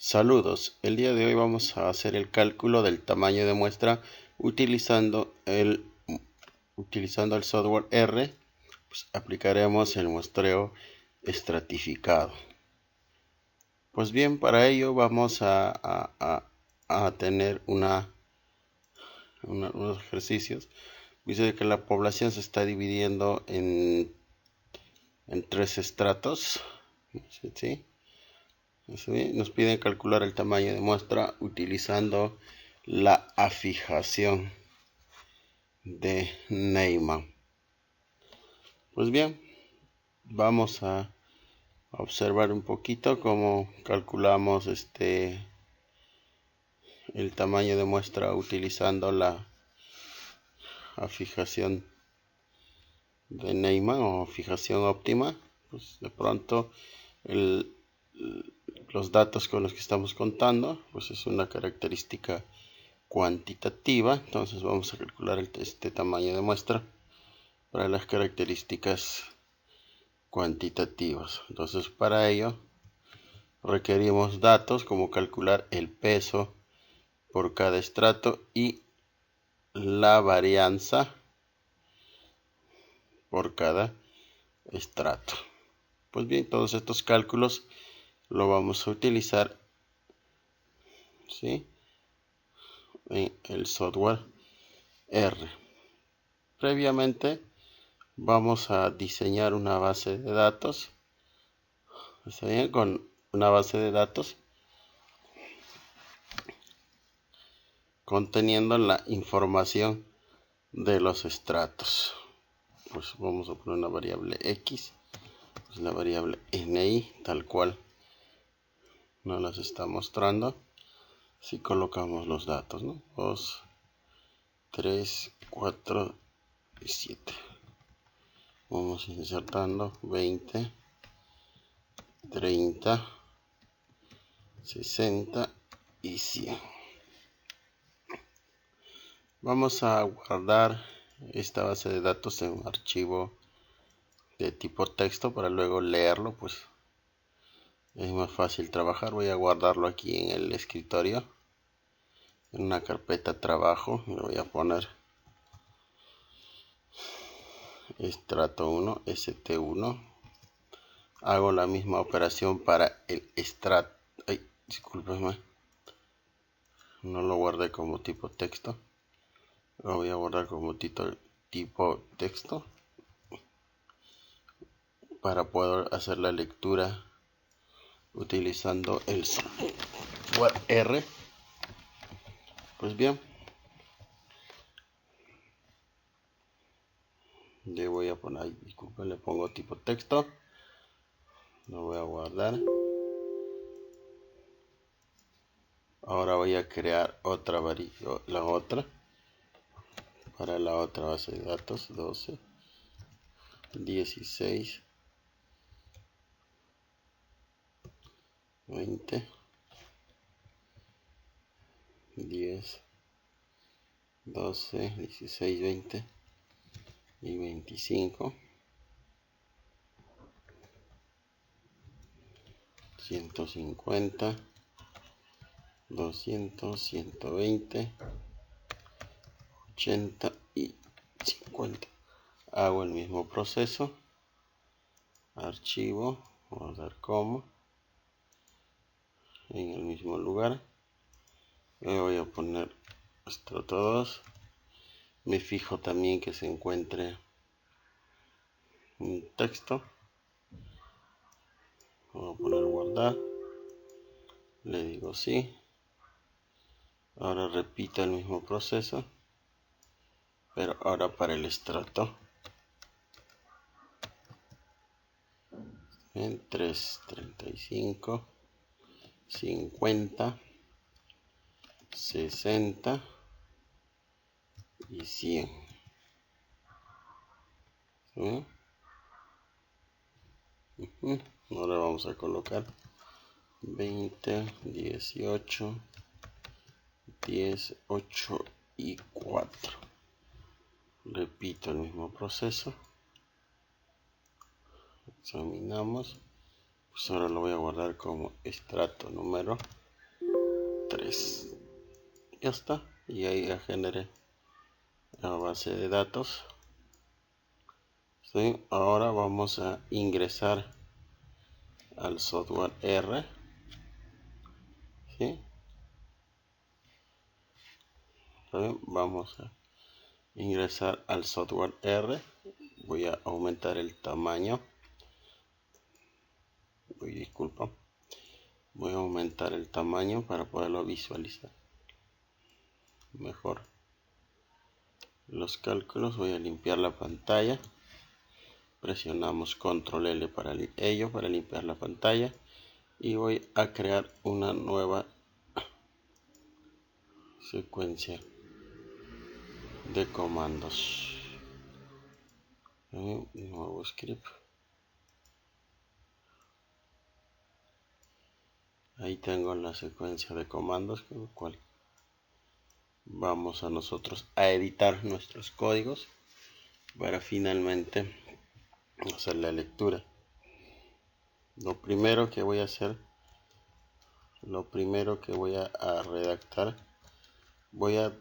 Saludos, el día de hoy vamos a hacer el cálculo del tamaño de muestra utilizando el software R. Pues aplicaremos el muestreo estratificado. Pues bien, para ello vamos a tener unos ejercicios. Dice que la población se está dividiendo en 3 estratos, ¿sí? Nos piden calcular el tamaño de muestra utilizando la afijación de Neyman. Pues bien, vamos a observar un poquito cómo calculamos el tamaño de muestra utilizando la afijación de Neyman o fijación óptima. Pues de pronto los datos con los que estamos contando pues es una característica cuantitativa. Entonces vamos a calcular este tamaño de muestra para las características cuantitativas. Entonces para ello requerimos datos como calcular el peso por cada estrato y la varianza por cada estrato. Pues bien, todos estos cálculos lo vamos a utilizar, ¿sí?, en el software R. Previamente vamos a diseñar una base de datos. ¿Está bien? Con una base de datos conteniendo la información de los estratos. Pues vamos a poner una variable x, pues la variable ni tal cual nos las está mostrando. Si colocamos los datos, ¿no? 2, 3, 4 y 7. Vamos insertando 20, 30, 60 y 100. Vamos a guardar esta base de datos en un archivo de tipo texto para luego leerlo, pues es más fácil trabajar. Voy a guardarlo aquí en el escritorio, en una carpeta trabajo. Le voy a poner estrato 1, st1. Hago la misma operación para el estrato. Ay, discúlpeme, no lo guardé como tipo texto. Lo voy a guardar como tipo texto para poder hacer la lectura utilizando el software R. Pues bien, le voy a poner, disculpen, le pongo tipo texto. Lo voy a guardar. Ahora voy a crear otra para la otra base de datos. 12, 16, 20, 10, 12, 16, 20 y 25. 150, 200, 120, 80 y 50. Hago el mismo proceso. Archivo, guardar como, en el mismo lugar. Le voy a poner estrato 2. Me fijo también que se encuentre un texto. Voy a poner guardar. Le digo sí. Ahora repito el mismo proceso, pero ahora para el estrato. En 3, 35, 50, 60 y 100. ¿Sí? Ahora vamos a colocar 20, 18, 10, 8 y 4. Repito el mismo proceso. Examinamos. Pues ahora lo voy a guardar como estrato número 3. Ya está. Y ahí ya generé la base de datos. ¿Sí? Ahora vamos a ingresar al software R. ¿Sí? ¿Sí? Vamos a ingresar al software R. Voy a aumentar el tamaño. Disculpa. Voy a aumentar el tamaño para poderlo visualizar mejor los cálculos. Voy a limpiar la pantalla. Presionamos control L para limpiar la pantalla. Y voy a crear una nueva secuencia de comandos. Un nuevo script. Ahí tengo la secuencia de comandos con el cual vamos a nosotros a editar nuestros códigos para finalmente hacer la lectura. Lo primero que voy a redactar, voy a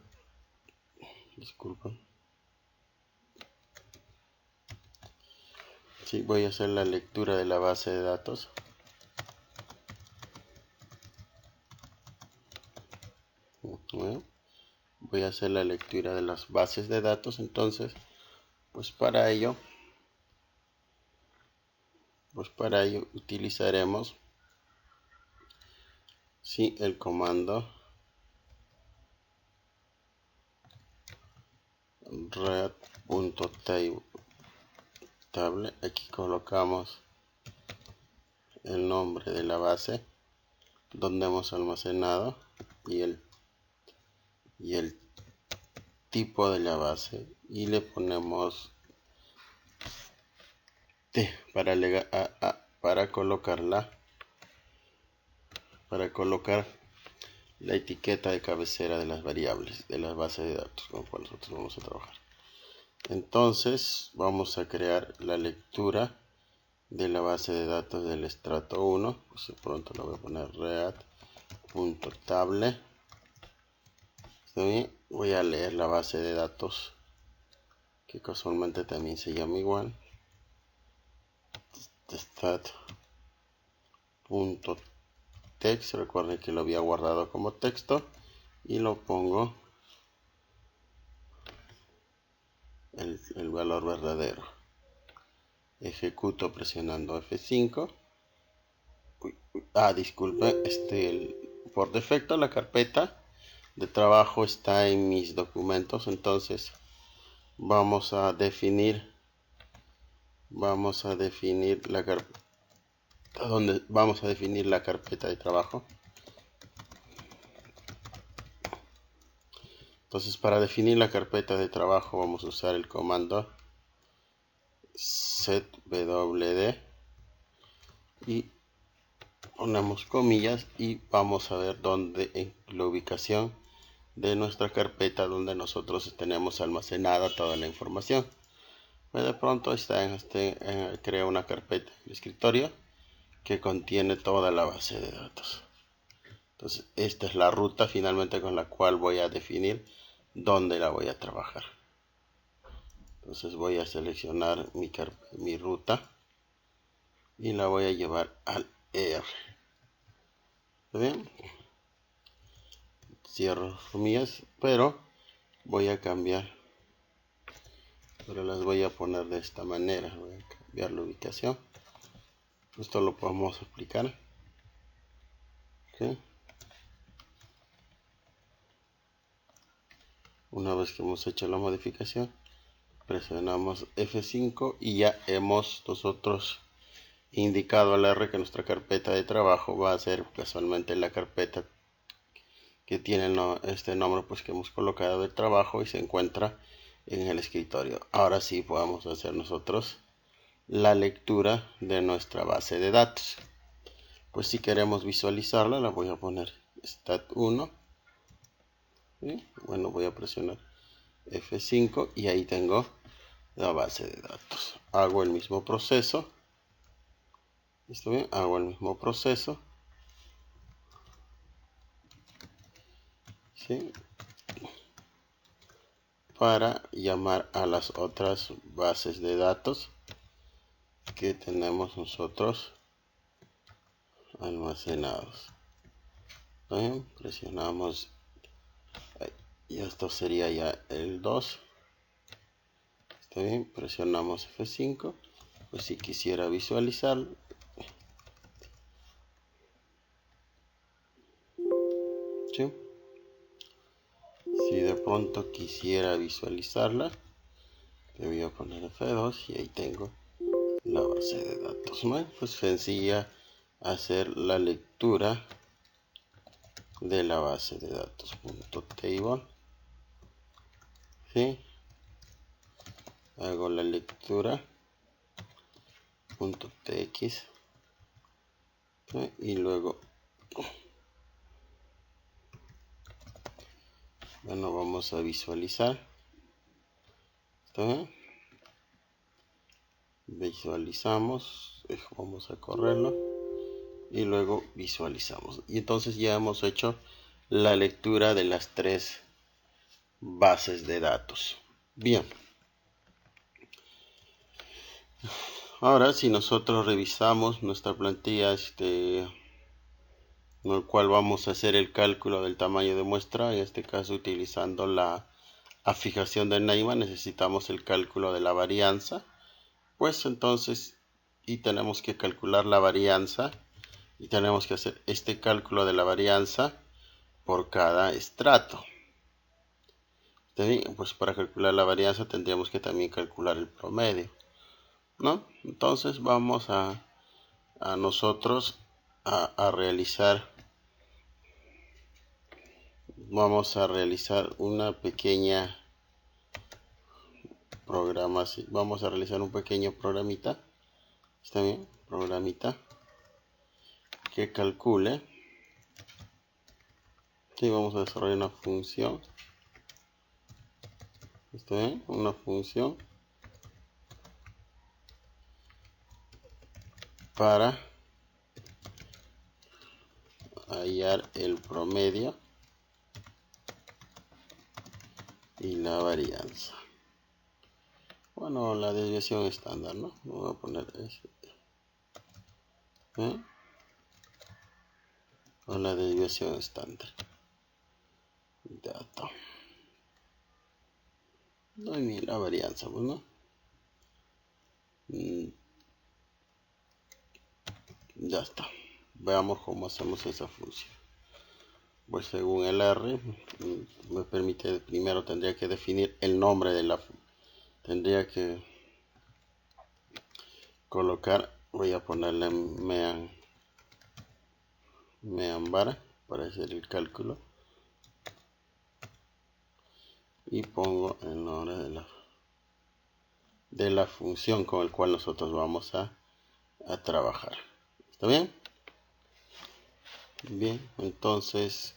hacer la lectura de la base de datos. Voy a hacer la lectura de las bases de datos. Entonces, pues para ello utilizaremos el comando read.table. Aquí colocamos el nombre de la base donde hemos almacenado y el tipo de la base, y le ponemos T para colocar la etiqueta de cabecera de las variables de las bases de datos con las cuales nosotros vamos a trabajar. Entonces vamos a crear la lectura de la base de datos del estrato 1. Pues de pronto lo voy a poner read.table. Voy a leer la base de datos, que casualmente también se llama igual, stat.text. Recuerden que lo había guardado como texto y lo pongo el valor verdadero. Ejecuto presionando F5. Disculpe, por defecto la carpeta de trabajo está en mis documentos. Entonces vamos a definir la carpeta de trabajo. Entonces, para definir la carpeta de trabajo vamos a usar el comando setwd y ponemos comillas y vamos a ver dónde en la ubicación de nuestra carpeta donde nosotros tenemos almacenada toda la información. Pues de pronto crea una carpeta en el escritorio que contiene toda la base de datos. Entonces esta es la ruta finalmente con la cual voy a definir dónde la voy a trabajar. Entonces voy a seleccionar mi ruta y la voy a llevar al R. ¿Está bien? Cierro comillas, pero voy a cambiar. Pero las voy a poner de esta manera. Voy a cambiar la ubicación. Esto lo podemos aplicar. ¿Sí? Una vez que hemos hecho la modificación, presionamos F5 y ya hemos nosotros indicado al R que nuestra carpeta de trabajo va a ser casualmente la carpeta que tiene este nombre pues que hemos colocado de trabajo y se encuentra en el escritorio. Ahora sí podemos hacer nosotros la lectura de nuestra base de datos. Pues si queremos visualizarla, la voy a poner stat1. ¿Sí? Bueno, voy a presionar F5 y ahí tengo la base de datos. Hago el mismo proceso. ¿Está bien? Hago el mismo proceso ¿sí? Para llamar a las otras bases de datos que tenemos nosotros almacenados. ¿Bien? Presionamos y esto sería ya el 2. Está bien, presionamos F5. Pues si quisiera visualizarlo, ¿sí? Si de pronto quisiera visualizarla, le voy a poner F2 y ahí tengo la base de datos. Bueno, pues sencilla hacer la lectura de la base de datos. .table, ¿sí? Hago la lectura .tx, ¿sí? Y luego, bueno, vamos a visualizar. ¿Está bien? Visualizamos, vamos a correrlo y luego visualizamos. Y entonces ya hemos hecho la lectura de las tres bases de datos. Bien. Ahora, si nosotros revisamos nuestra plantilla, en el cual vamos a hacer el cálculo del tamaño de muestra, en este caso utilizando la fijación de Neyman, necesitamos el cálculo de la varianza. Pues entonces, y tenemos que calcular la varianza, y tenemos que hacer este cálculo de la varianza por cada estrato. Pues para calcular la varianza tendríamos que también calcular el promedio, ¿no? Entonces vamos a nosotros a realizar, vamos a realizar una pequeña programación, vamos a realizar un pequeño programita, ¿está bien? Programita que calcule, sí, vamos a desarrollar una función, ¿está bien? Una función para hallar el promedio y la varianza. Bueno, la desviación estándar, ¿no? Voy a poner eso. O la desviación estándar. Data. No hay ni la varianza, pues, ¿no? Ya está. Veamos cómo hacemos esa función. Pues según el R, me permite, primero tendría que definir el nombre de la función. Tendría que colocar, voy a ponerle meanbar para hacer el cálculo. Y pongo el nombre de la función con el cual nosotros vamos a trabajar. ¿Está bien? Bien, entonces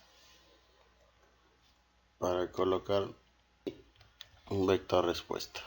para colocar un vector respuesta.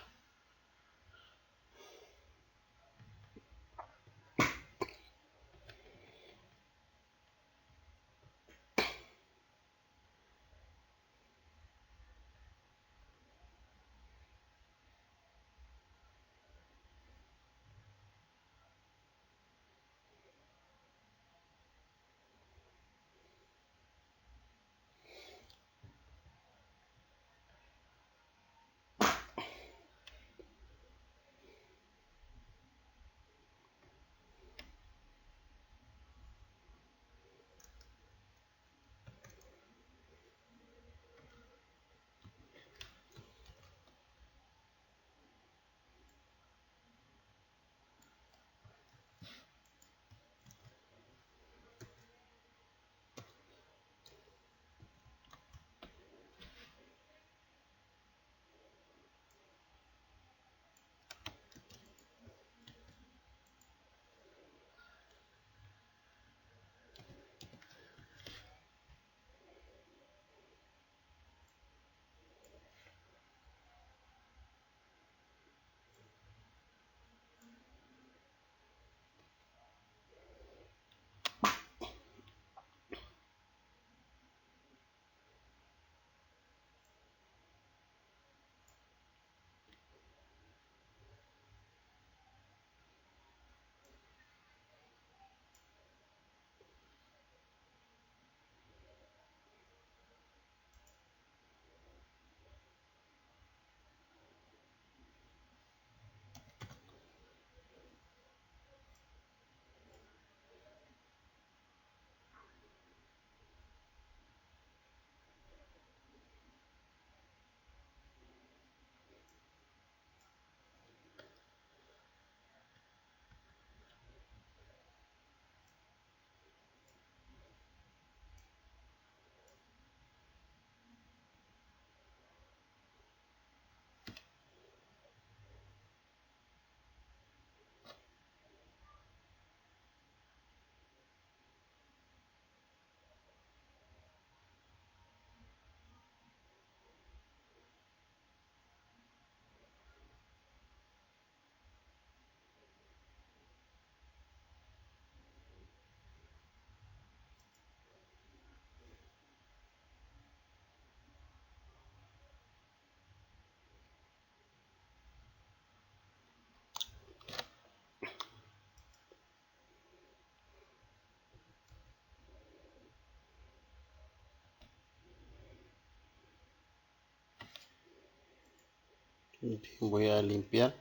Voy a limpiar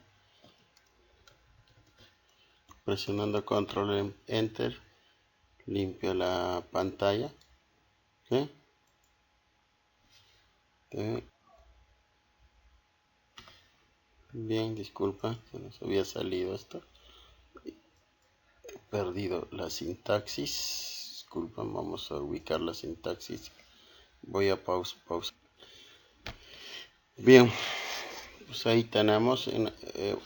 presionando control enter, limpio la pantalla. ¿Sí? Bien, disculpa, se nos había salido esto. He perdido la sintaxis. Disculpa, vamos a ubicar la sintaxis. Voy a pausa. Bien, pues ahí tenemos.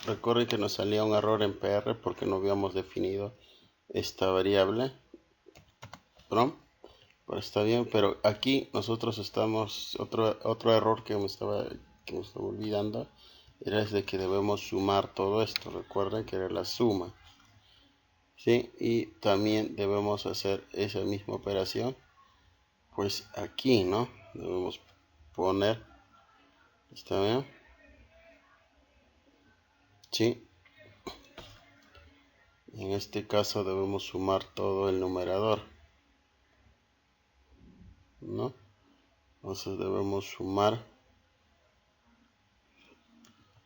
Recuerden que nos salía un error en PR porque no habíamos definido esta variable. ¿No? Pero está bien, pero aquí nosotros estamos. Otro error que me estaba olvidando era de que debemos sumar todo esto. Recuerden que era la suma. ¿Sí? Y también debemos hacer esa misma operación. Pues aquí, ¿no? Debemos poner. ¿Está bien? Sí. En este caso debemos sumar todo el numerador, ¿no? Entonces debemos sumar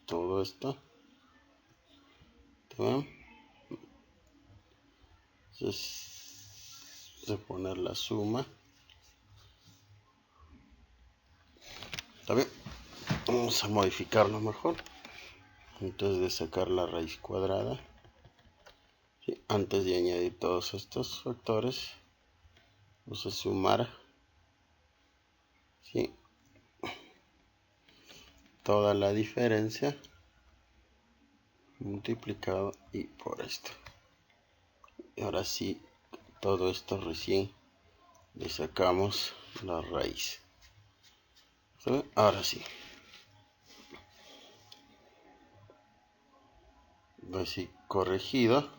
todo esto. ¿Está bien? Entonces, de poner la suma. ¿Está bien? Vamos a modificarlo mejor. Entonces de sacar la raíz cuadrada. ¿Sí? Antes de añadir todos estos factores, vamos a sumar. ¿Sí? Toda la diferencia multiplicado y por esto. Y ahora sí, todo esto recién le sacamos la raíz. ¿Sí? Ahora sí. Así corregido.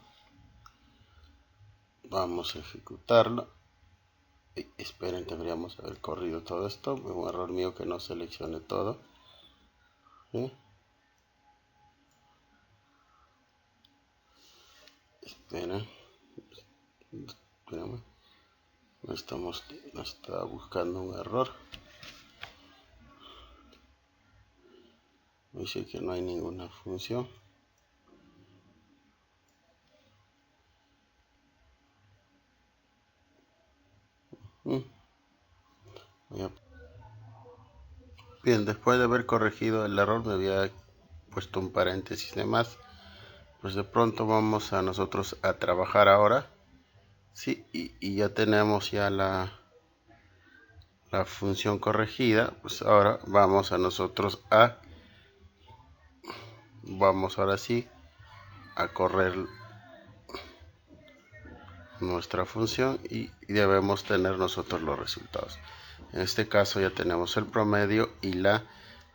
Vamos a ejecutarlo. Esperen, deberíamos haber corrido todo esto. Fue un error mío que no seleccione todo. ¿Sí? Esperen. Espérame. No está buscando un error. Dice que no hay ninguna función. Bien, después de haber corregido el error, me había puesto un paréntesis de más. Pues de pronto vamos a nosotros a trabajar ahora. Sí, y ya tenemos ya la función corregida. Pues ahora vamos a nosotros vamos ahora sí a correr nuestra función y debemos tener nosotros los resultados. En este caso ya tenemos el promedio y la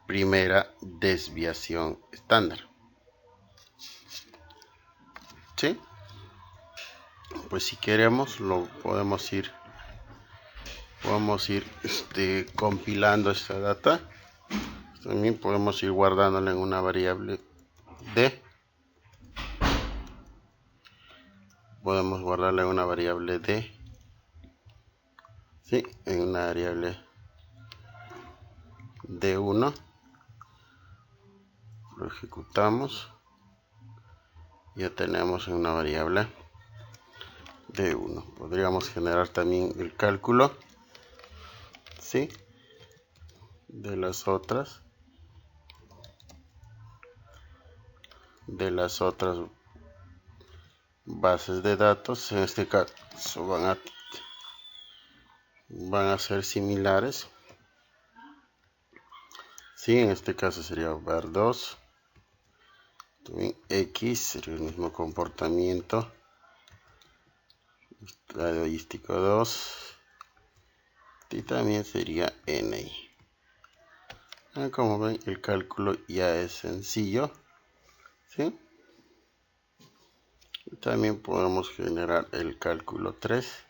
primera desviación estándar. ¿Sí? Pues si queremos lo podemos ir compilando esta data. También podemos ir guardándola en una variable d. Podemos guardarla en una variable d. ¿Sí? En una variable d1. Lo ejecutamos. Ya tenemos una variable d1. Podríamos generar también el cálculo, ¿sí? de las otras bases de datos. En este caso van a ser similares. Sí, en este caso sería var2. También x sería el mismo comportamiento. Estadístico 2. Y también sería ni. Como ven, el cálculo ya es sencillo. ¿Sí? También podemos generar el cálculo 3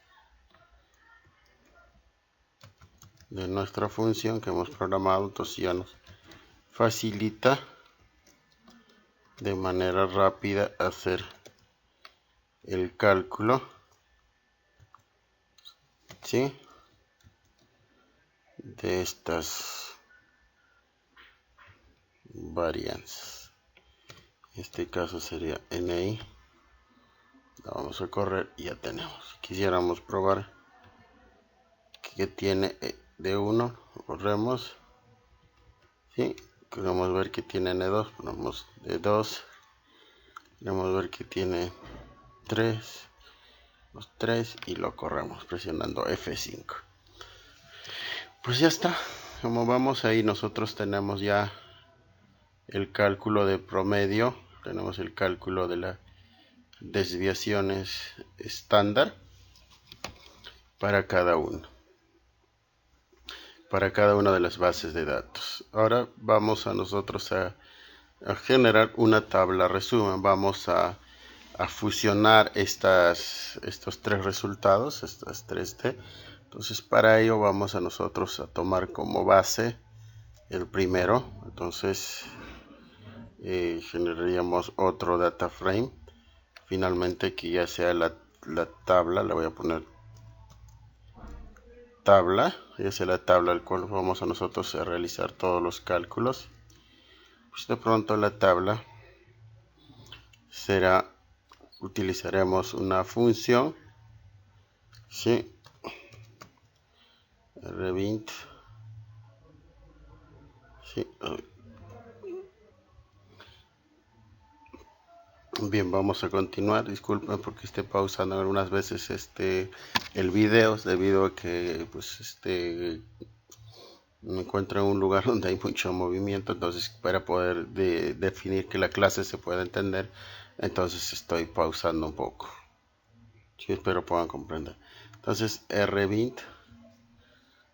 de nuestra función que hemos programado. Entonces ya nos facilita de manera rápida hacer el cálculo, ¿sí? de estas variance. En este caso sería NI. La vamos a correr y ya tenemos. Si quisiéramos probar que tiene de 1, corremos. ¿Sí? Queremos ver que tiene N2, ponemos de 2. Queremos ver que tiene 3. Los 3 y lo corremos presionando F5. Pues ya está. Como vamos ahí, nosotros tenemos ya el cálculo de promedio. Tenemos el cálculo de las desviaciones estándar para cada uno. Para cada una de las bases de datos. Ahora vamos a nosotros a generar una tabla resumen. Vamos a fusionar estos tres resultados, estas 3D. Entonces para ello vamos a nosotros a tomar como base el primero. Entonces generaríamos otro data frame. Finalmente que ya sea la tabla, le voy a poner tabla, ya sea la tabla al cual vamos a nosotros a realizar todos los cálculos. Pues de pronto la tabla será, utilizaremos una función, ¿sí? Revint, ¿sí? Bien, vamos a continuar. Disculpen porque esté pausando algunas veces el video, debido a que pues me encuentro en un lugar donde hay mucho movimiento. Entonces, para poder definir que la clase se pueda entender, entonces estoy pausando un poco. Sí, espero puedan comprender. Entonces rvint,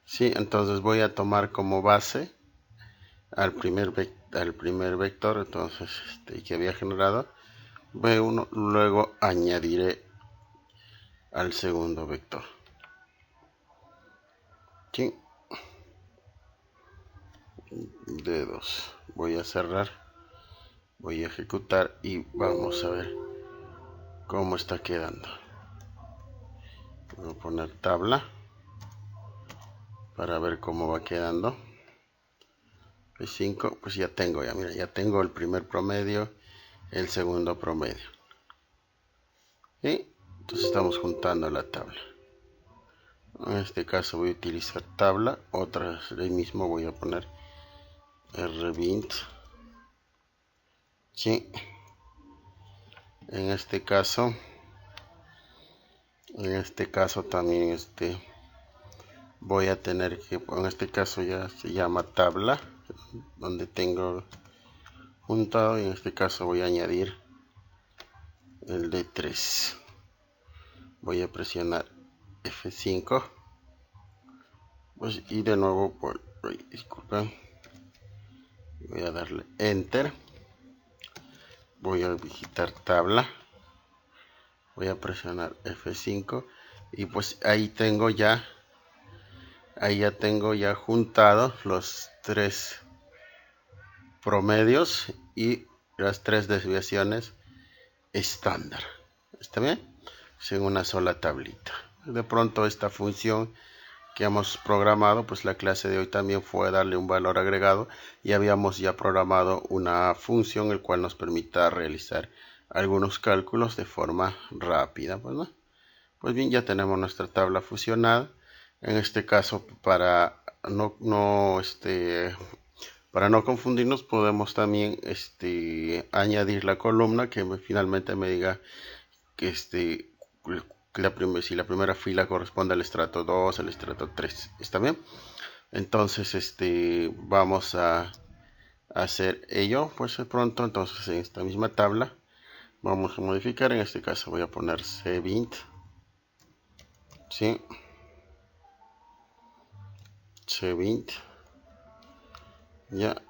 sí, entonces voy a tomar como base al primer vector, entonces que había generado B1, luego añadiré al segundo vector. ¿Sí? D2. Voy a cerrar, voy a ejecutar y vamos a ver cómo está quedando. Voy a poner tabla para ver cómo va quedando. P5, pues ya tengo, mira, ya tengo el primer promedio, el segundo promedio. ¿Sí? Entonces estamos juntando la tabla. En este caso voy a utilizar tabla, otra ahí mismo voy a poner rvint. ¿Sí? En este caso también voy a tener que, en este caso ya se llama tabla, donde tengo juntado, y en este caso voy a añadir el D3. Voy a presionar F5, pues, y de nuevo disculpen, voy a darle enter, voy a visitar tabla, voy a presionar F5 y pues ahí ya tengo juntado los tres promedios y las tres desviaciones estándar. ¿Está bien? En una sola tablita. De pronto esta función que hemos programado, pues la clase de hoy también fue darle un valor agregado, y habíamos ya programado una función el cual nos permita realizar algunos cálculos de forma rápida, pues, ¿no? Pues bien, ya tenemos nuestra tabla fusionada. En este caso, para no confundirnos, podemos también añadir la columna que finalmente me diga que si la primera fila corresponde al estrato 2, al estrato 3. ¿Está bien? Entonces vamos a hacer ello pues de pronto. Entonces en esta misma tabla vamos a modificar. En este caso voy a poner cvint, ¿sí? Cvint, ya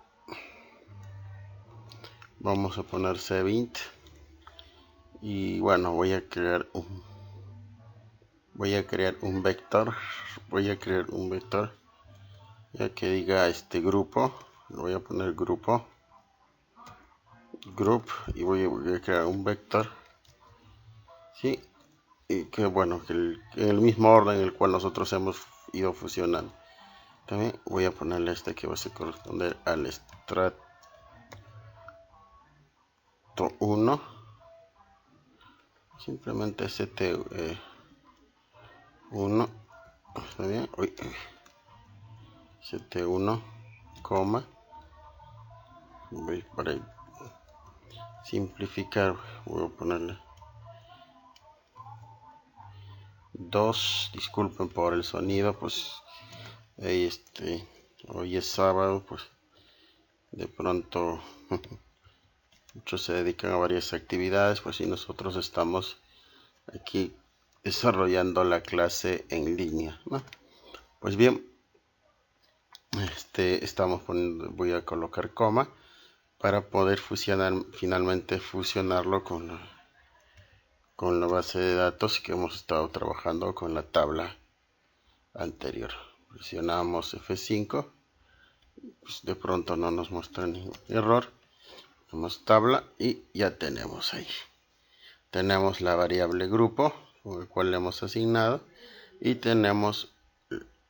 vamos a poner cvint, y bueno, voy a crear un vector, ya que diga grupo. Lo voy a poner grupo, group, y voy a crear un vector, ¿sí? Y que bueno, que en el mismo orden en el cual nosotros hemos ido fusionando. También voy a ponerle que va a corresponder al estrato estrato 1, simplemente st1, ¿está bien? st1, coma, voy para simplificar, voy a ponerle 2, disculpen por el sonido, pues hoy es sábado, pues de pronto muchos se dedican a varias actividades, pues y nosotros estamos aquí desarrollando la clase en línea, ¿no? Pues bien, voy a colocar coma para poder finalmente fusionarlo con la base de datos que hemos estado trabajando con la tabla anterior. Presionamos F5, pues de pronto no nos muestra ningún error. Damos tabla y ya tenemos ahí. Tenemos la variable grupo con el cual le hemos asignado y tenemos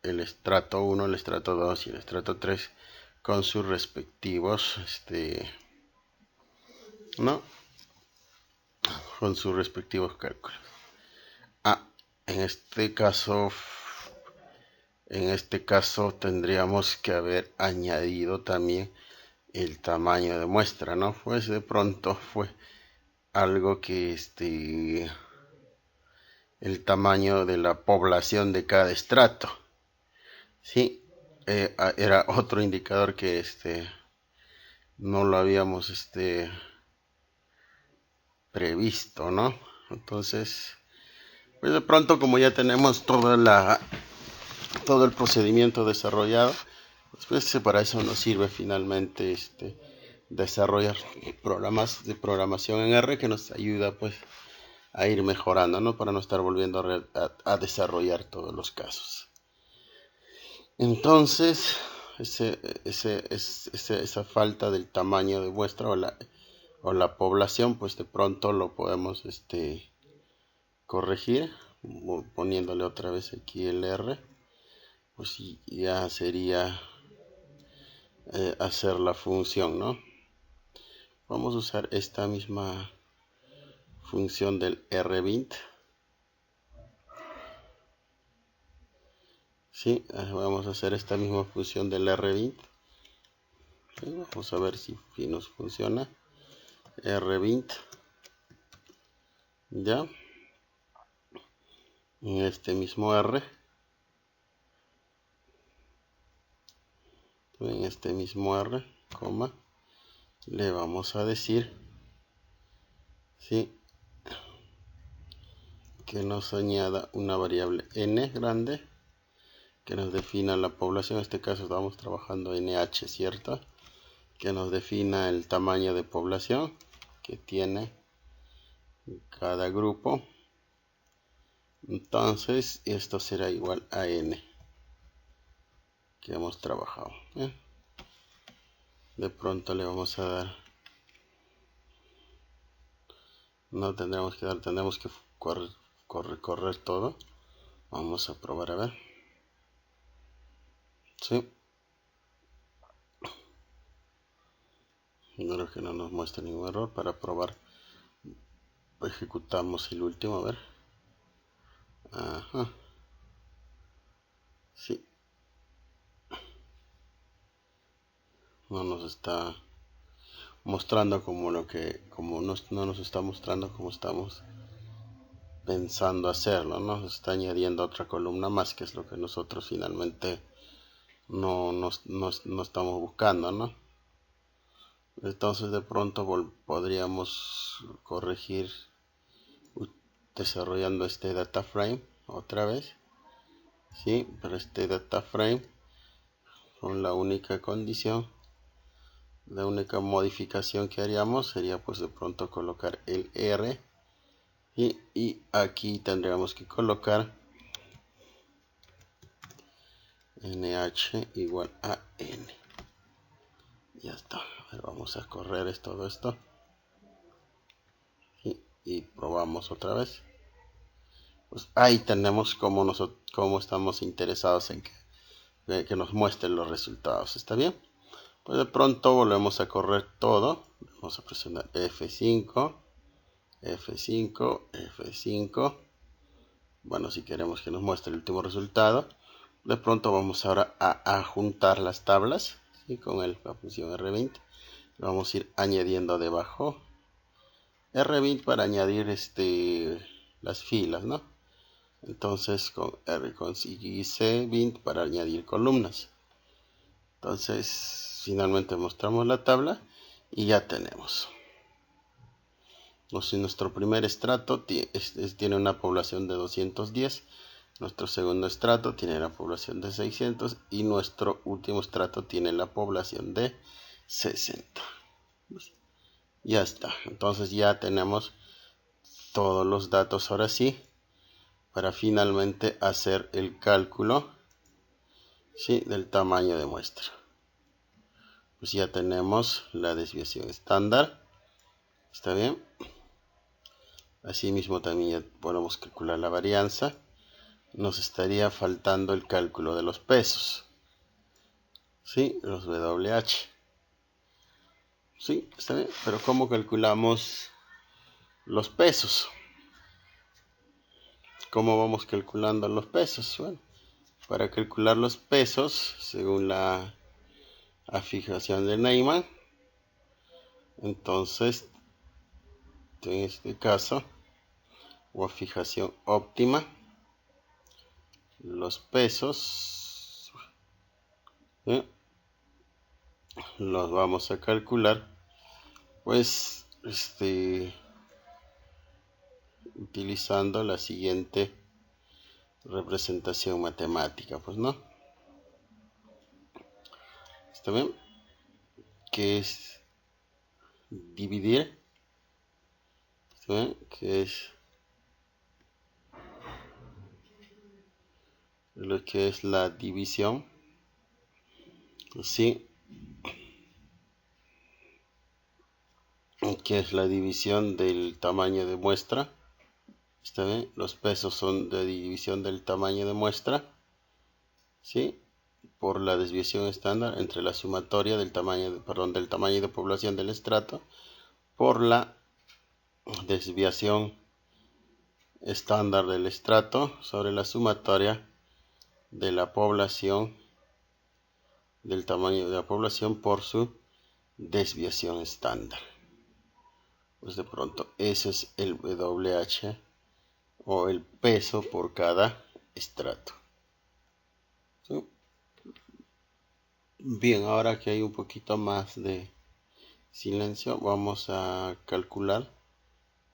el estrato 1, el estrato 2 y el estrato 3 con sus respectivos con sus respectivos cálculos. En este caso tendríamos que haber añadido también el tamaño de muestra, ¿no? Pues de pronto fue algo que el tamaño de la población de cada estrato, sí, era otro indicador que no lo habíamos previsto, ¿no? Entonces, pues de pronto, como ya tenemos todo el procedimiento desarrollado, pues para eso nos sirve finalmente desarrollar programas de programación en R que nos ayuda pues a ir mejorando, ¿no? Para no estar volviendo a desarrollar todos los casos. Entonces, esa falta del tamaño de muestra o la población, pues de pronto lo podemos corregir poniéndole otra vez aquí el R, pues ya sería hacer la función, ¿no? Vamos a usar esta misma función del rBint. Sí, vamos a hacer esta misma función del rBint. Sí, vamos a ver si nos funciona. rBint. Ya. En este mismo R. En este mismo R, coma, le vamos a decir, sí, que nos añada una variable n grande que nos defina la población. En este caso estamos trabajando NH, ¿cierto? Que nos defina el tamaño de población que tiene cada grupo. Entonces esto será igual a n que hemos trabajado. De pronto le vamos a dar, no tendremos que dar, tendremos que correr todo. Vamos a probar a ver. Sí. Creo que no nos muestra ningún error. Para probar ejecutamos el último, a ver. Ajá. Sí. No nos está mostrando como no nos está mostrando como estamos pensando hacerlo, ¿no? Nos está añadiendo otra columna más, que es lo que nosotros finalmente no estamos buscando, ¿no? Entonces de pronto podríamos corregir desarrollando este data frame otra vez, sí, pero este data frame con la única condición, la única modificación que haríamos sería pues de pronto colocar el R y aquí tendríamos que colocar NH igual a N. Ya está. A ver, vamos a correr todo esto y probamos otra vez. Pues ahí tenemos cómo estamos interesados en que nos muestren los resultados. ¿Está bien? Pues de pronto volvemos a correr todo. Vamos a presionar F5, F5, F5. Bueno, si queremos que nos muestre el último resultado. De pronto vamos ahora a juntar las tablas, ¿sí? Con la función R20. Vamos a ir añadiendo debajo R20 para añadir las filas, ¿no? Entonces con R y C20 para añadir columnas. Entonces finalmente mostramos la tabla y ya tenemos. Nuestro primer estrato tiene una población de 210. Nuestro segundo estrato tiene la población de 600 y nuestro último estrato tiene la población de 60. Ya está. Entonces ya tenemos todos los datos ahora sí para finalmente hacer el cálculo, ¿sí?, del tamaño de muestra. Pues ya tenemos la desviación estándar. ¿Está bien? Asimismo también ya podemos calcular la varianza. Nos estaría faltando el cálculo de los pesos, ¿sí? Los WH. Sí, está bien. Pero ¿cómo calculamos los pesos? ¿Cómo vamos calculando los pesos? Bueno, para calcular los pesos, según la fijación de Neyman, entonces, en este caso, o fijación óptima, los pesos, ¿sí?, los vamos a calcular, pues, utilizando la siguiente representación matemática, pues, ¿no? ¿Está bien? Que es dividir, ¿está bien? Que es lo que es la división, ¿sí? Que es la división del tamaño de muestra. ¿Está bien? Los pesos son de división del tamaño de muestra, ¿sí?, por la desviación estándar entre la sumatoria del tamaño de población del estrato por la desviación estándar del estrato sobre la sumatoria de la población del tamaño de la población por su desviación estándar. Pues de pronto ese es el WH o el peso por cada estrato, ¿sí? Bien, ahora que hay un poquito más de silencio, vamos a calcular,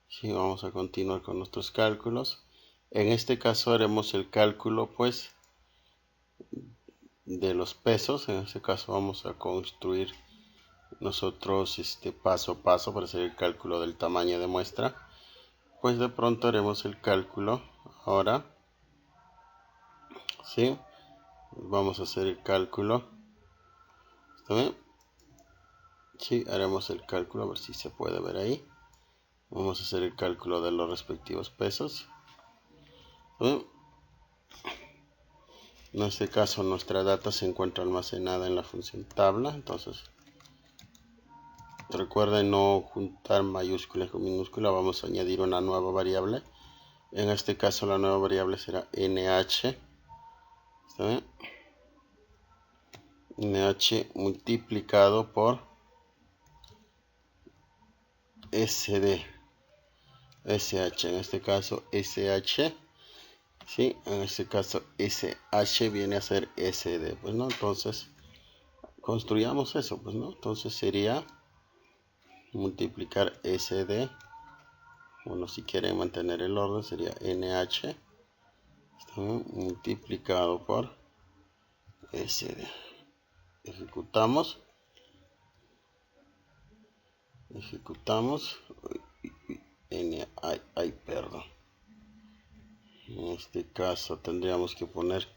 ¿sí? Vamos a continuar con nuestros cálculos. En este caso haremos el cálculo, pues, de los pesos. En este caso vamos a construir nosotros paso a paso para hacer el cálculo del tamaño de muestra. Pues de pronto haremos el cálculo ahora, ¿sí? Vamos a hacer el cálculo. ¿Está bien? Sí, haremos el cálculo, a ver si se puede ver ahí. Vamos a hacer el cálculo de los respectivos pesos. ¿Está bien? En este caso nuestra data se encuentra almacenada en la función tabla. Entonces recuerden no juntar mayúsculas con minúsculas. Vamos a añadir una nueva variable. En este caso la nueva variable será NH. ¿Está bien? NH multiplicado por SD. SH, en este caso SH. ¿Sí? En este caso SH viene a ser SD. Pues no, entonces construyamos eso. Pues no, entonces sería multiplicar SD. Bueno, si quieren mantener el orden sería NH multiplicado por SD. Ejecutamos. Perdón. En este caso tendríamos que poner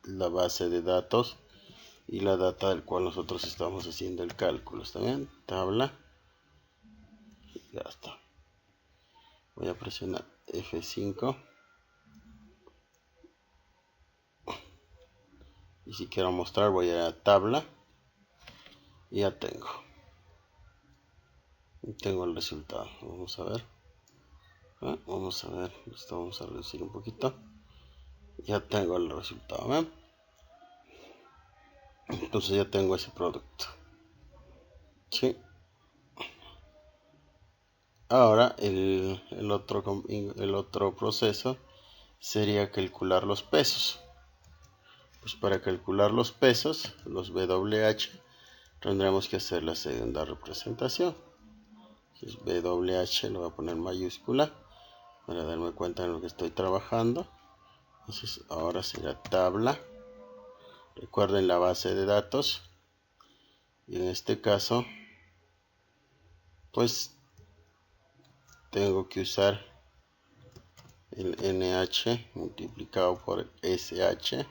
la base de datos y la data del cual nosotros estamos haciendo el cálculo. ¿Está bien? Tabla. Ya está. Voy a presionar F5. Y si quiero mostrar, voy a tabla. Y ya tengo. Y tengo el resultado. Vamos a ver. Vamos a ver. Esto vamos a reducir un poquito. Ya tengo el resultado. ¿Ven? Entonces ya tengo ese producto. ¿Sí? Ahora el otro proceso sería calcular los pesos. Pues para calcular los pesos, los WH, tendremos que hacer la segunda representación. Entonces WH lo voy a poner en mayúscula para darme cuenta de lo que estoy trabajando. Entonces ahora será tabla. Recuerden la base de datos. Y en este caso, pues tengo que usar el NH multiplicado por SH.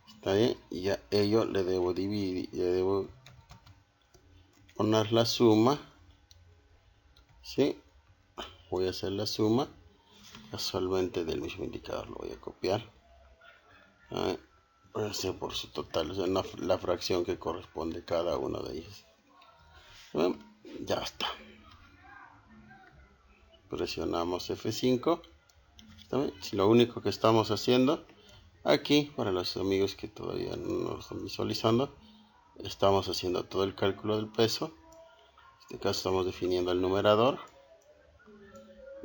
Está bien, y a ello le debo dividir, le debo poner la suma. ¿Sí? Voy a hacer la suma casualmente del mismo indicador, lo voy a copiar. Voy a hacer por su total, o sea, la fracción que corresponde a cada uno de ellos. Bueno, ya está. Presionamos F5. Si lo único que estamos haciendo aquí, para los amigos que todavía no lo están visualizando, estamos haciendo todo el cálculo del peso. En este caso estamos definiendo el numerador.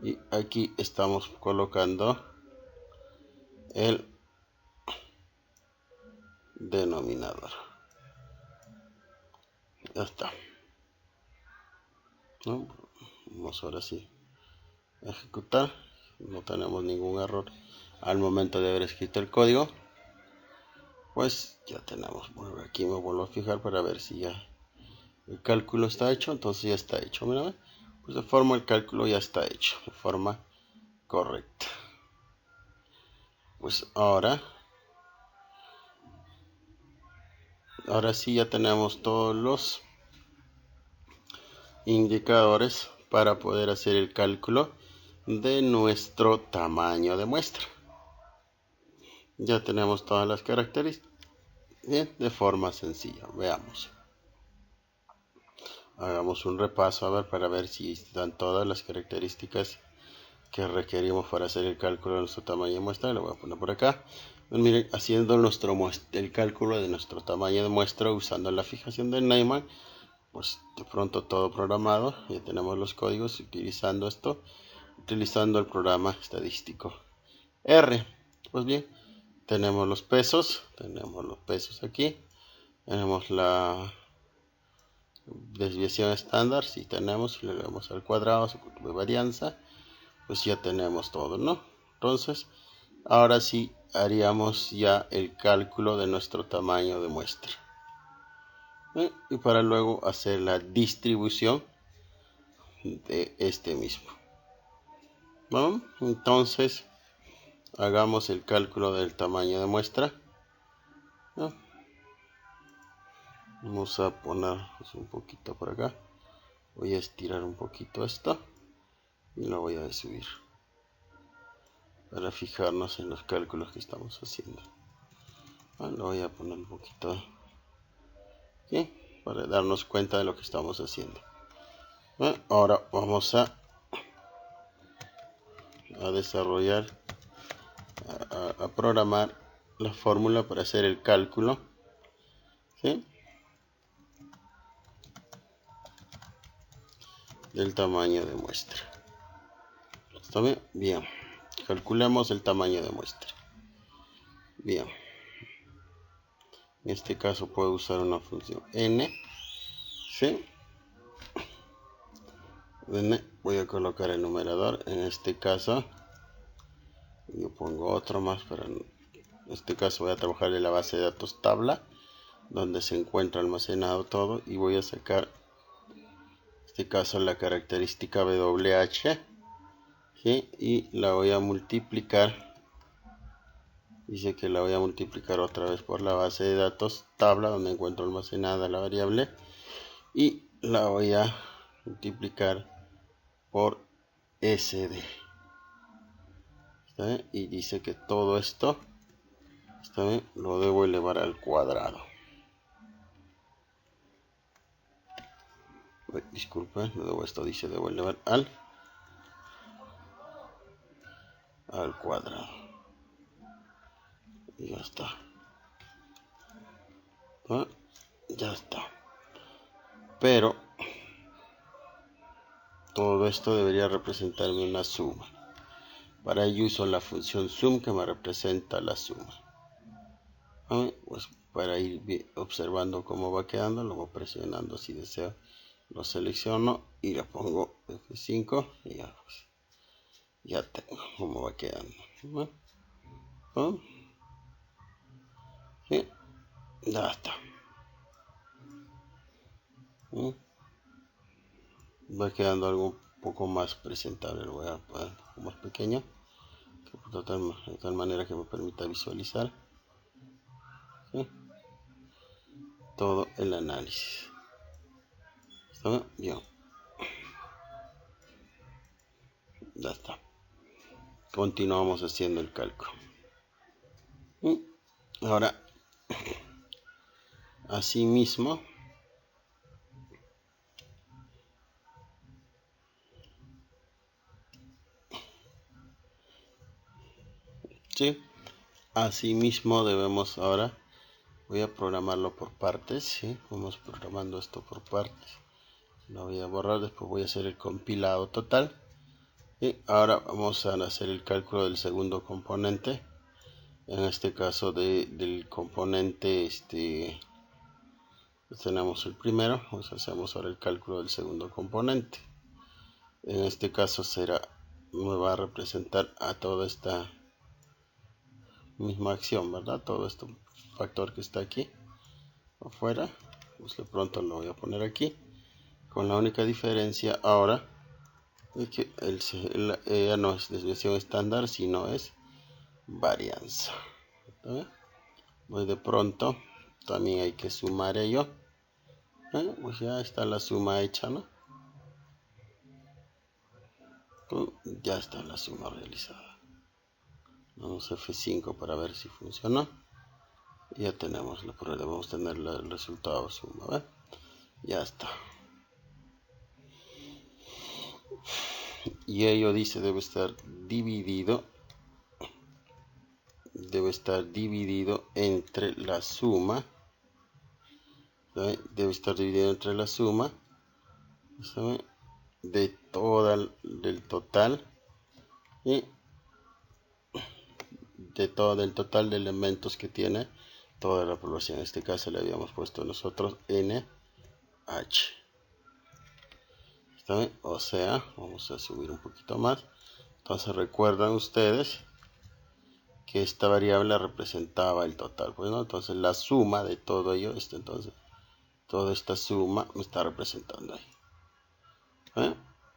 Y aquí estamos colocando el denominador. Ya está. ¿No? Vamos ahora sí a ejecutar. No tenemos ningún error al momento de haber escrito el código. Pues ya tenemos. Bueno, aquí me vuelvo a fijar para ver si ya el cálculo está hecho. Entonces ya está hecho. Mira, pues de forma el cálculo ya está hecho de forma correcta. Pues ahora sí ya tenemos todos los indicadores para poder hacer el cálculo de nuestro tamaño de muestra. Ya tenemos todas las características. Bien, de forma sencilla. Veamos. Hagamos un repaso a ver para ver si están todas las características que requerimos para hacer el cálculo de nuestro tamaño de muestra. Lo voy a poner por acá. Pues miren, haciendo el cálculo de nuestro tamaño de muestra usando la fijación de Neyman, pues de pronto todo programado. Ya tenemos los códigos utilizando esto, utilizando el programa estadístico R. Pues bien, tenemos los pesos aquí, tenemos la desviación estándar, si tenemos, si le damos al cuadrado, su de varianza, pues ya tenemos todo, ¿no? Entonces, ahora sí haríamos ya el cálculo de nuestro tamaño de muestra. Y para luego hacer la distribución de este mismo. Bueno, entonces hagamos el cálculo del tamaño de muestra. Vamos a poner un poquito por acá. Voy a estirar un poquito esto y lo voy a subir para fijarnos en los cálculos que estamos haciendo. Lo voy a poner un poquito aquí para darnos cuenta de lo que estamos haciendo. Ahora vamos a desarrollar, a programar la fórmula para hacer el cálculo. ¿Sí? Del tamaño de muestra. ¿Está bien? Bien. Calculemos el tamaño de muestra. Bien. En este caso puedo usar una función n. ¿Sí? N. Voy a colocar el numerador. En este caso, yo pongo otro más. Pero en este caso voy a trabajar en la base de datos tabla, donde se encuentra almacenado todo. Y voy a sacar, en este caso, la característica WH. ¿Sí? Y la voy a multiplicar. Dice que la voy a multiplicar otra vez por la base de datos tabla, donde encuentro almacenada la variable, y la voy a multiplicar por SD. ¿Está bien? Y dice que todo esto ¿Está bien? Lo debo elevar al cuadrado. Disculpen, esto dice debo elevar al cuadrado. Y ya está. ¿Ah? Ya está. Pero todo esto debería representarme una suma. Para ello uso la función sum que me representa la suma. Pues para ir observando cómo va quedando, lo voy presionando si deseo, lo selecciono y le pongo F5 y ya, pues, ya tengo cómo va quedando. ¿Sí? Ya está. Va quedando algo un poco más presentable. Lo voy a poner un poco más pequeño, de tal manera que me permita visualizar, ¿sí?, todo el análisis. ¿Está bien? Ya está. Continuamos haciendo el cálculo. Ahora, asimismo, ¿sí?, asimismo debemos ahora, voy a programarlo por partes, ¿sí? Vamos programando esto por partes. Lo voy a borrar, después voy a hacer el compilado total. Y ahora vamos a hacer el cálculo del segundo componente. En este caso del componente, tenemos el primero, pues hacemos ahora el cálculo del segundo componente. En este caso me va a representar a toda esta misma acción, ¿verdad? Todo este factor que está aquí afuera, pues de pronto lo voy a poner aquí, con la única diferencia ahora es que ya no es desviación estándar, sino es varianza. Pues de pronto también hay que sumar ello. Pues ya está la suma hecha, ¿no? Ya está la suma realizada. Vamos a F5 para ver si funcionó. Ya tenemos la prueba, debemos tener el resultado suma, ¿ve? Ya está. Y ello dice debe estar dividido entre la suma, ¿sabe? Debe estar dividido entre la suma, ¿sabe?, del total y del total de elementos que tiene toda la población. En este caso le habíamos puesto nosotros NH. ¿Sabe? O sea, vamos a subir un poquito más. Entonces recuerdan ustedes que esta variable representaba el total, pues, ¿no? Entonces la suma de todo ello, entonces toda esta suma me está representando ahí.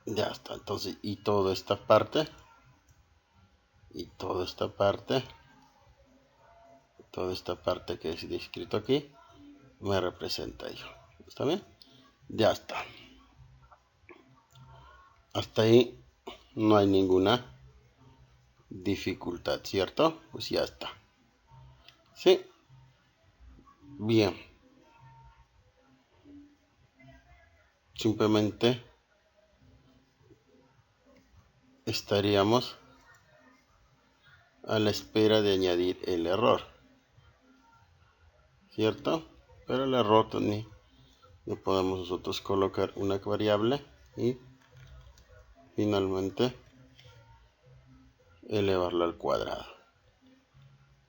Ya está. Entonces, y toda esta parte que es descrito aquí me representa ello. ¿Está bien? Ya está. Hasta ahí no hay ninguna dificultad, ¿cierto? Pues ya está. ¿Sí? Bien. Simplemente estaríamos a la espera de añadir el error, ¿cierto? Pero el error también le podemos nosotros colocar una variable y finalmente elevarlo al cuadrado.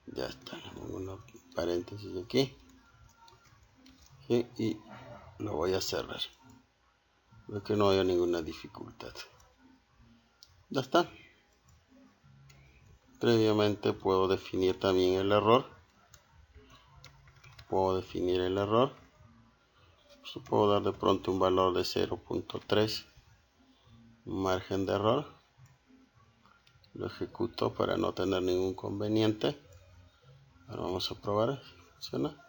Ya está, una paréntesis aquí, ¿sí? Y lo voy a cerrar, para que no haya ninguna dificultad. Ya está. Previamente puedo definir también el error. Puedo dar de pronto un valor de 0.3 margen de error. Lo ejecuto para no tener ningún inconveniente. Ahora vamos a probar si funciona.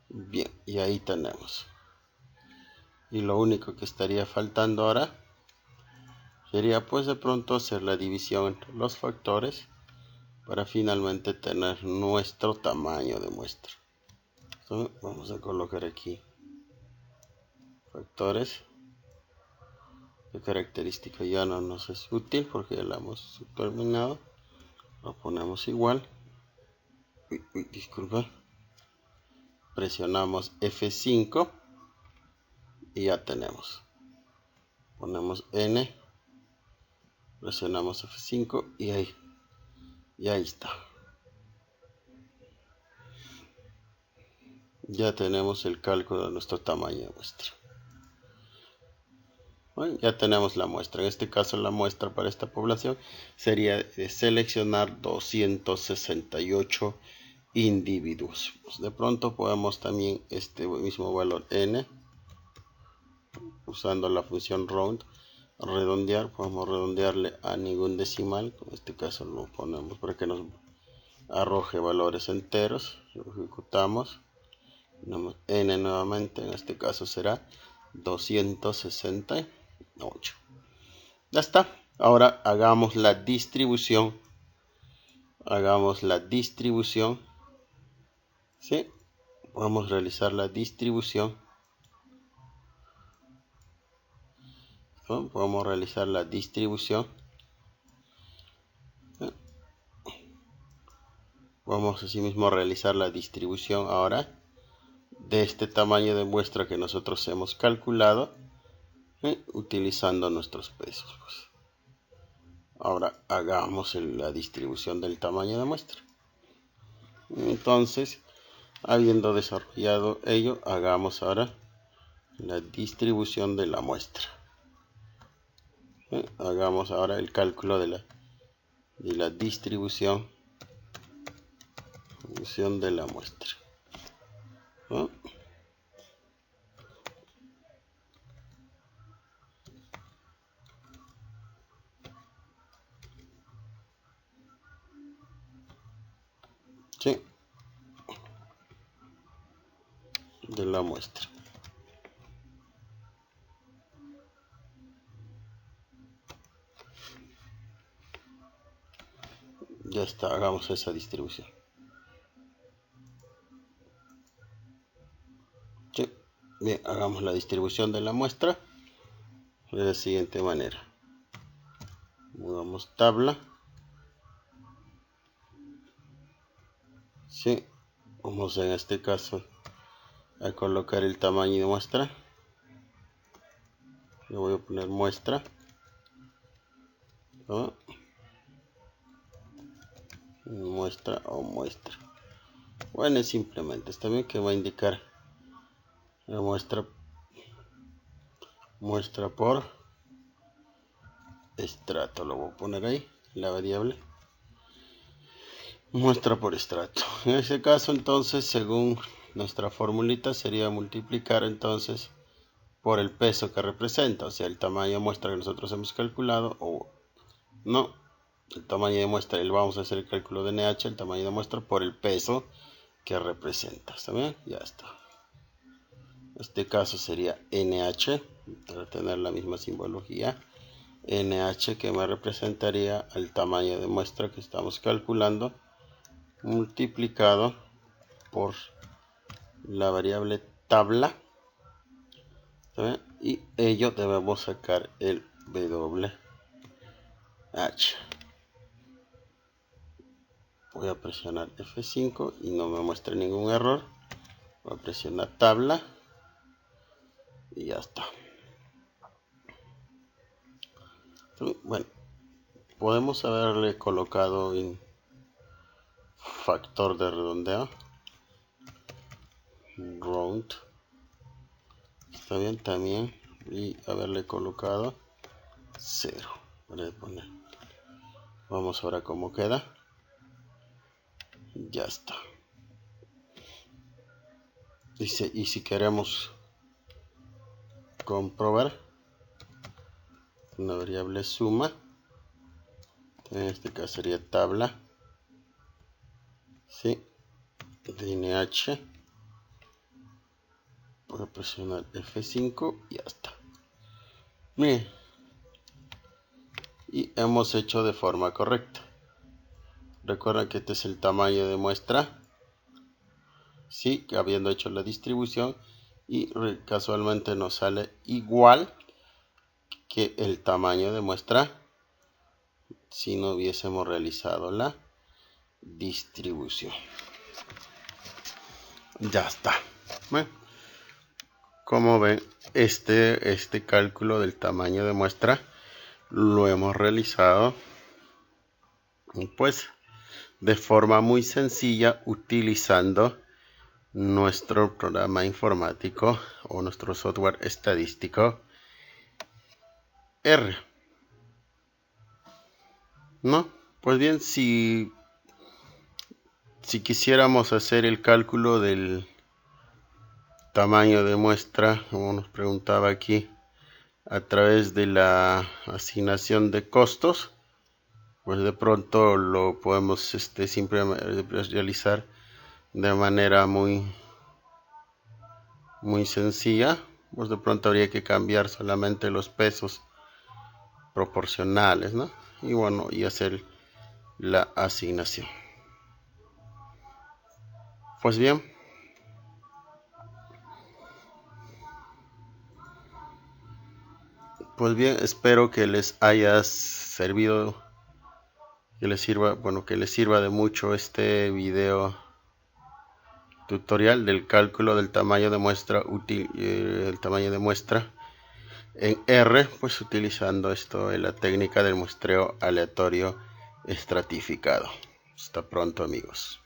Bien, y ahí tenemos. Y lo único que estaría faltando ahora sería pues de pronto hacer la división entre los factores para finalmente tener nuestro tamaño de muestra. Entonces, vamos a colocar aquí factores. La característica ya no nos es útil porque ya la hemos terminado. Lo ponemos igual. Disculpa. Presionamos F5 y ya tenemos. Ponemos N, presionamos F5 y ahí está. Ya tenemos el cálculo de nuestro tamaño de muestra. Bueno, ya tenemos la muestra. En este caso la muestra para esta población sería de seleccionar 268 individuos. Pues de pronto podemos también este mismo valor N, usando la función round, redondear. Podemos redondearle a ningún decimal. En este caso lo ponemos para que nos arroje valores enteros. Lo ejecutamos. N nuevamente, en este caso será 268. Ya está. Ahora hagamos la distribución. ¿Sí? Podemos realizar la distribución. ¿No? Podemos realizar la distribución. ¿Sí? Vamos asimismo a realizar la distribución ahora de este tamaño de muestra que nosotros hemos calculado, utilizando nuestros pesos. Pues. Ahora hagamos la distribución del tamaño de muestra. Entonces, habiendo desarrollado ello, hagamos ahora la distribución de la muestra. Hagamos ahora el cálculo de la distribución de la muestra. ¿No? Sí, de la muestra. Ya está, hagamos esa distribución. Sí, bien, hagamos la distribución de la muestra de la siguiente manera. Mudamos tabla. Sí, vamos en este caso a colocar el tamaño de muestra. Le voy a poner muestra. ¿No? Muestra o muestra. Bueno, simplemente está bien, que va a indicar la muestra por estrato. Lo voy a poner ahí, la variable muestra por estrato. En ese caso, entonces, según nuestra formulita, sería multiplicar entonces por el peso que representa, o sea, el tamaño de muestra que nosotros hemos calculado, o no, el tamaño de muestra, vamos a hacer el cálculo de NH, el tamaño de muestra por el peso que representa. ¿Está bien? Ya está. En este caso sería NH, para tener la misma simbología. NH, que me representaría el tamaño de muestra que estamos calculando, multiplicado por la variable tabla. ¿Está bien? Y ello debemos sacar el WH. Voy a presionar F5 y no me muestra ningún error. Voy a presionar tabla y ya está. Bueno, podemos haberle colocado en factor de redondeo, round, está bien también, y haberle colocado 0. Vamos ahora cómo queda. Ya está. Dice, y si queremos comprobar una variable suma, en este caso sería tabla, ¿sí? De NH, voy a presionar F5 y ya está. Miren, y hemos hecho de forma correcta. Recuerda que este es el tamaño de muestra, sí, que habiendo hecho la distribución, y casualmente nos sale igual que el tamaño de muestra si no hubiésemos realizado la distribución. Ya está. Bueno, como ven, este cálculo del tamaño de muestra lo hemos realizado pues de forma muy sencilla utilizando nuestro programa informático o nuestro software estadístico R. ¿No? Pues bien, si quisiéramos hacer el cálculo del tamaño de muestra, como nos preguntaba aquí, a través de la asignación de costos, pues de pronto lo podemos simplemente realizar de manera muy sencilla. Pues de pronto habría que cambiar solamente los pesos proporcionales, ¿no? Y bueno, y hacer la asignación. Pues bien, espero que les haya servido, que les sirva de mucho este video tutorial del cálculo del tamaño de muestra en R, pues utilizando la técnica del muestreo aleatorio estratificado. Hasta pronto, amigos.